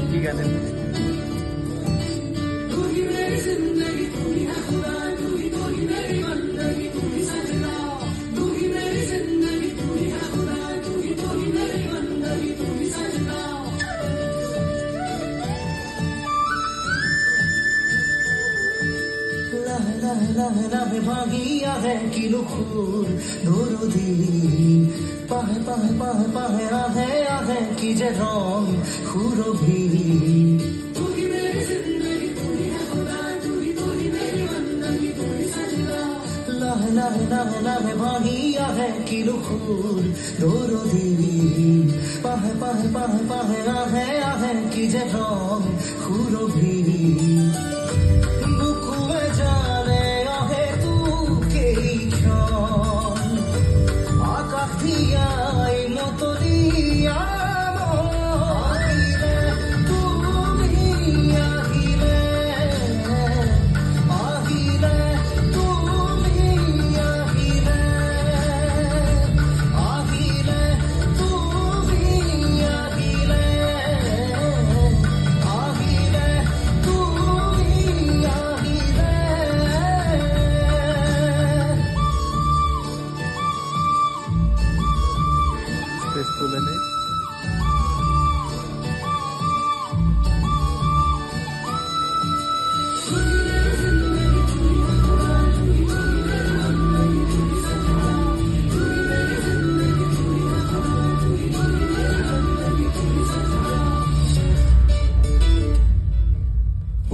কি গানের भागिया है किलो खूर धोरो दी पाहे पाहे पाहे पाहे आहे आहे की जे रंग खूरो भी लाहे लाहे लाहे लाहे भागिया है किलो खूर धोरो दी पाहे पाहे पाहे पाहे आहे आहे की जे रंग खूरो भी बुकुए जाने आहे तू के क्षण आकाशियाय मतरिया আহিলে তুমি আহিলে আহিলে তুমি আহিলে আহিলে তুমি আহিলে আহিলে তুমি আহিলে স্পেস তুলে নেই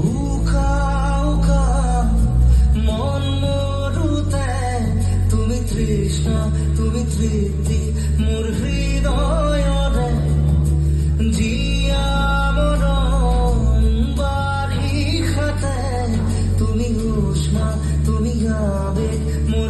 উকা উকা মন মৰুতে তুমি তৃষ্ণা তুমি তৃপ্তি মোৰ হৃদয়ৰে জীয়া মৰম বাৰিষাতে তুমি উষ্ণা তুমি আবেগ মোৰ